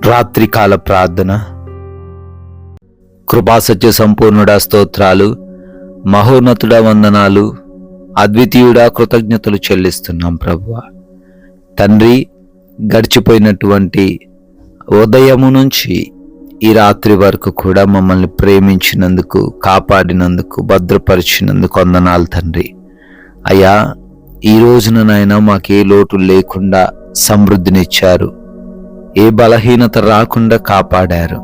రాత్రికాల ప్రార్థన. కృపాసత్య సంపూర్ణుడా స్తోత్రాలు, మహోన్నతుడా వందనాలు, అద్వితీయుడా కృతజ్ఞతలు చెల్లిస్తున్నాం ప్రభువా. తండ్రి, గడిచిపోయినటువంటి ఉదయము నుంచి ఈ రాత్రి వరకు కూడా మమ్మల్ని ప్రేమించినందుకు, కాపాడినందుకు, భద్రపరిచినందుకు వందనాలు తండ్రి. అయ్యా, ఈ రోజున నాయనా మాకే లోటు లేకుండా సమృద్ధినిచ్చారు, ఏ బలహీనత రాకుండా కాపాడారు,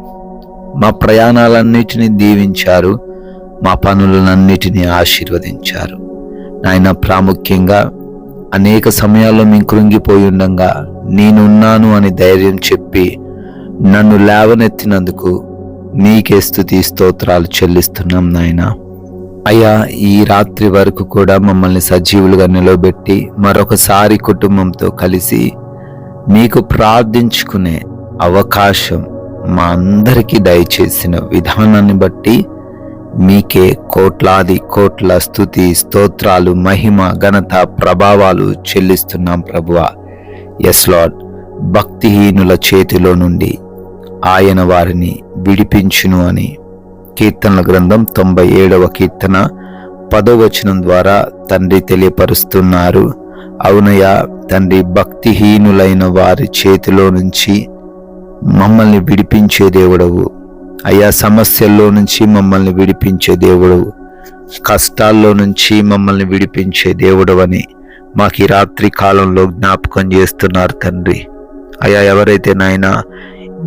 మా ప్రయాణాలన్నిటినీ దీవించారు, మా పనులన్నిటినీ ఆశీర్వదించారు. నాయన, ప్రాముఖ్యంగా అనేక సమయాల్లో మేము కృంగిపోయి ఉండగా నేనున్నాను అని ధైర్యం చెప్పి నన్ను లేవనెత్తినందుకు నీకే స్తుతి స్తోత్రాలు చెల్లిస్తున్నాం నాయన. అయ్యా, ఈ రాత్రి వరకు కూడా మమ్మల్ని సజీవులుగా నిలబెట్టి మరొకసారి కుటుంబంతో కలిసి మీకు ప్రార్థించుకునే అవకాశం మా అందరికీ దయచేసిన విధానాన్ని బట్టి మీకే కోట్లాది కోట్ల స్తుతి స్తోత్రాలు, మహిమ, ఘనత, ప్రభావాలు చెల్లిస్తున్నాం ప్రభువా. Yes Lord. భక్తిహీనుల చేతిలో నుండి ఆయన వారిని విడిపించును అని కీర్తనల గ్రంథం 97వ కీర్తన 10వ వచనం ద్వారా తండ్రి తెలియపరుస్తున్నారు. అవునయ్యా తండ్రి, భక్తిహీనులైన వారి చేతిలో నుంచి మమ్మల్ని విడిపించే దేవుడవు. అయ్యా, సమస్యల్లో నుంచి మమ్మల్ని విడిపించే దేవుడవు, కష్టాల్లో నుంచి మమ్మల్ని విడిపించే దేవుడవని మాకు ఈ రాత్రి కాలంలో జ్ఞాపకం చేస్తున్నారు తండ్రి. అయ్యా, ఎవరైతే నాయనా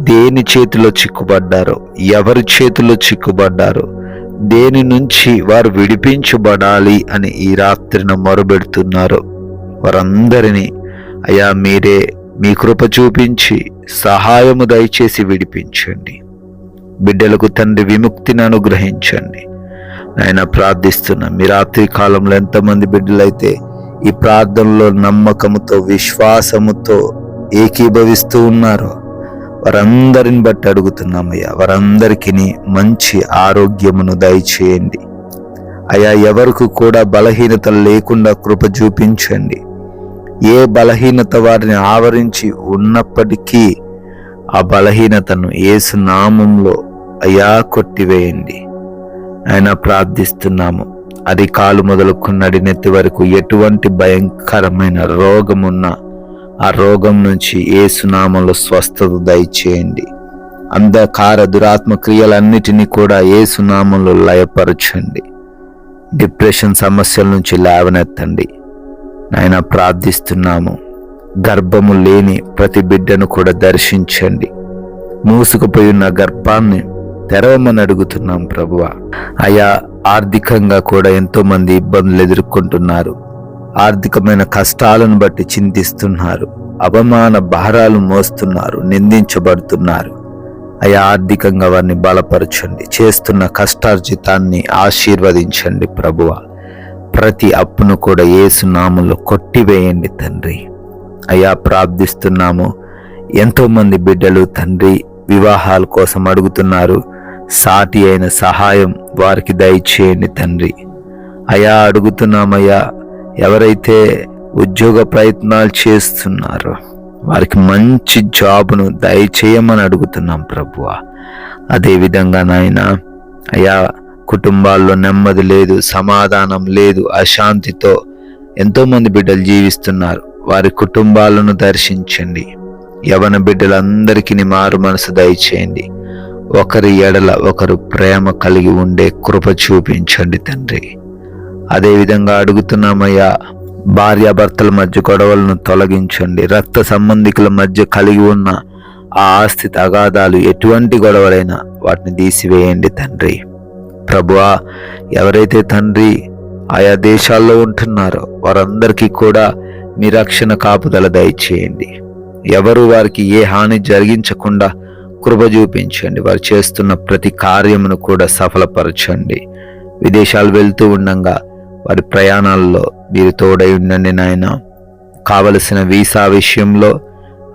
దేని చేతిలో చిక్కుబడ్డారో, ఎవరి చేతిలో చిక్కుబడ్డారో, దేని నుంచి వారు విడిపించబడాలి అని ఈ రాత్రిన మొరబెడుతున్నారో వారందరినీ అయ్యా మీరే మీ కృప చూపించి సహాయము దయచేసి విడిపించండి. బిడ్డలకు తండ్రి విముక్తిని అనుగ్రహించండి. నాయన, ప్రార్థిస్తున్నా మీ రాత్రి కాలంలో ఎంతమంది బిడ్డలైతే ఈ ప్రార్థనలో నమ్మకముతో, విశ్వాసముతో ఏకీభవిస్తూ ఉన్నారో వారందరిని బట్టి అడుగుతున్నామయ్యా, వారందరికీ మంచి ఆరోగ్యమును దయచేయండి. అయ్యా, ఎవరికి కూడా బలహీనత లేకుండా కృప చూపించండి. ఏ బలహీనత వారిని ఆవరించి ఉన్నప్పటికీ ఆ బలహీనతను యేసు నామంలో అయ్యా కొట్టివేయండి. ఆయన ప్రార్థిస్తున్నాము, అది కాలు మొదలుకున్న నడినెత్తి వరకు ఎటువంటి భయంకరమైన రోగమున్నా ఆ రోగం నుంచి యేసు నామంలో స్వస్థత దయచేయండి. అంధకార దురాత్మ క్రియలన్నిటినీ కూడా యేసు నామంలో లయపరచండి. డిప్రెషన్ సమస్యల నుంచి లేవనెత్తండి. నాయన, ప్రార్థిస్తున్నాము, గర్భము లేని ప్రతి బిడ్డను కూడా దర్శించండి. మూసుకుపోయి ఉన్న గర్భాన్ని తెరవమని అడుగుతున్నాం ప్రభువా. అయా, ఆర్థికంగా కూడా ఎంతో మంది ఇబ్బందులు ఎదుర్కొంటున్నారు, ఆర్థికమైన కష్టాలను బట్టి చింతిస్తున్నారు, అవమాన భారాలు మోస్తున్నారు, నిందించబడుతున్నారు. అయా, ఆర్థికంగా వారిని బలపరచండి, చేస్తున్న కష్టార్జితాన్ని ఆశీర్వదించండి ప్రభువా. ప్రతి అప్పును కూడా యేసు నామములో కొట్టివేయండి తండ్రి. అయ్యా, ప్రార్థిస్తున్నాము, ఎంతోమంది బిడ్డలు తండ్రి వివాహాల కోసం అడుగుతున్నారు, సాటి అయిన సహాయం వారికి దయచేయండి తండ్రి. అయ్యా, అడుగుతున్నామయ్యా, ఎవరైతే ఉద్యోగ ప్రయత్నాలు చేస్తున్నారో వారికి మంచి జాబును దయచేయమని అడుగుతున్నాం ప్రభువా. అదేవిధంగా నాయన, అయ్యా, కుటుంబాల్లో నెమ్మది లేదు, సమాధానం లేదు, అశాంతితో ఎంతోమంది బిడ్డలు జీవిస్తున్నారు. వారి కుటుంబాలను దర్శించండి. యవన బిడ్డలందరికీ మారు మనసు దయచేయండి. ఒకరి ఎడల ఒకరు ప్రేమ కలిగి ఉండే కృప చూపించండి తండ్రి. అదేవిధంగా అడుగుతున్నామయ్యా, భార్యాభర్తల మధ్య గొడవలను తొలగించండి. రక్త సంబంధికుల మధ్య కలిగి ఉన్న ఆ ఆస్తి తగాదాలు, ఎటువంటి గొడవలైనా వాటిని తీసివేయండి తండ్రి. ప్రభువా, ఎవరైతే తండ్రి ఆయా దేశాల్లో ఉంటున్నారో వారందరికీ కూడా మీ రక్షణ కాపుదల దయచేయండి. ఎవరు వారికి ఏ హాని జరిగించకుండా కృప చూపించండి. వారు చేస్తున్న ప్రతి కార్యమును కూడా సఫలపరచండి. విదేశాలు వెళ్తూ ఉండగా వారి ప్రయాణాల్లో మీరు తోడై ఉండండి నాయన. కావలసిన వీసా విషయంలో,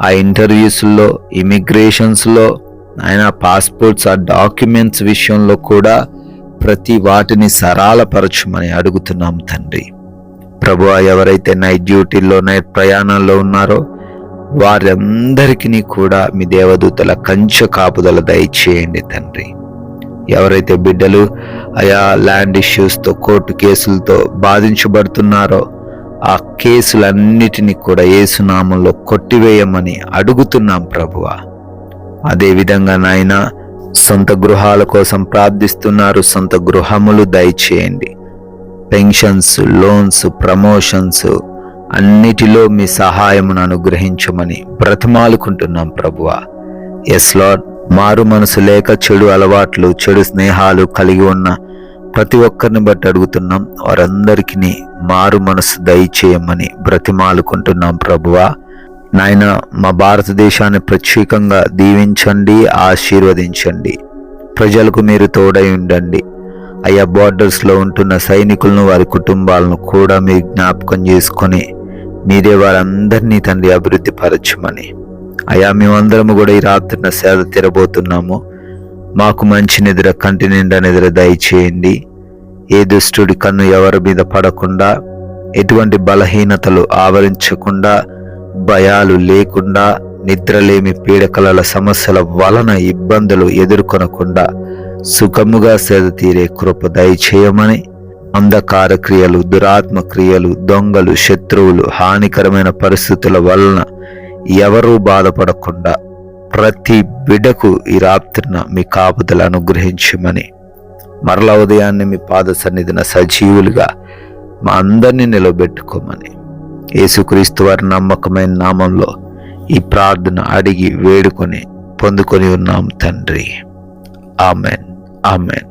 ఆ ఇంటర్వ్యూస్లో, ఇమిగ్రేషన్స్లో, ఆయన పాస్పోర్ట్స్, ఆ డాక్యుమెంట్స్ విషయంలో కూడా ప్రతి వాటిని సరళపరచుమని అడుగుతున్నాం తండ్రి. ప్రభువా, ఎవరైతే నైట్ డ్యూటీల్లో, నైట్ ప్రయాణాల్లో ఉన్నారో వారందరికీ కూడా మీ దేవదూతల కంచె కాపుదల దయచేయండి తండ్రి. ఎవరైతే బిడ్డలు ఆయా ల్యాండ్ ఇష్యూస్తో, కోర్టు కేసులతో బాధించబడుతున్నారో ఆ కేసులన్నిటినీ కూడా యేసు నామంలో కొట్టివేయమని అడుగుతున్నాం ప్రభువా. అదేవిధంగా నాయన, సొంత గృహాల కోసం ప్రార్థిస్తున్నారు, సొంత గృహములు దయచేయండి. పెన్షన్స్, లోన్స్, ప్రమోషన్స్ అన్నిటిలో మీ సహాయమును అనుగ్రహించమని బ్రతిమాలుకుంటున్నాం ప్రభువా. ఎస్ లార్డ్, మారు మనసు లేక చెడు అలవాట్లు, చెడు స్నేహాలు కలిగి ఉన్న ప్రతి ఒక్కరిని బట్టి అడుగుతున్నాం. వారందరికీ మారు మనసు దయచేయమని బ్రతిమాలుకుంటున్నాం ప్రభువా. నాయన, మా భారతదేశాన్ని ప్రత్యేకంగా దీవించండి, ఆశీర్వదించండి. ప్రజలకు మీరు తోడై ఉండండి. అయ్యా, బార్డర్స్లో ఉంటున్న సైనికులను, వారి కుటుంబాలను కూడా మీరు జ్ఞాపకం చేసుకొని మీరే వారందరినీ తండ్రి అభివృద్ధి పరచమని. అయ్యా, మేమందరము కూడా ఈ రాత్రిన సేద తీరబోతున్నాము. మాకు మంచి నిద్ర, కంటి నిండా నిద్ర దయచేయండి. ఏ దుష్టుడి కన్ను ఎవరి మీద పడకుండా, ఎటువంటి బలహీనతలు ఆవరించకుండా, భయాలు లేకుండా, నిద్రలేమి పీడకలల సమస్యల వలన ఇబ్బందులు ఎదుర్కొనకుండా సుఖముగా సేద తీరే కృప దయచేయమని, అంధకార క్రియలు, దురాత్మ క్రియలు, దొంగలు, శత్రువులు, హానికరమైన పరిస్థితుల వలన ఎవరూ బాధపడకుండా ప్రతి బిడ్డకు ఈ రాత్రిన మీ కాపుదల అనుగ్రహించమని, మరల ఉదయాన్నే మీ పాద సన్నిధిన సజీవులుగా మా అందరినీ నిలబెట్టుకోమని యేసుక్రీస్తు వారి నమ్మకమైన నామంలో ఈ ప్రార్థన అడిగి వేడుకొని పొందుకొని ఉన్నాం తండ్రి. Amen, amen.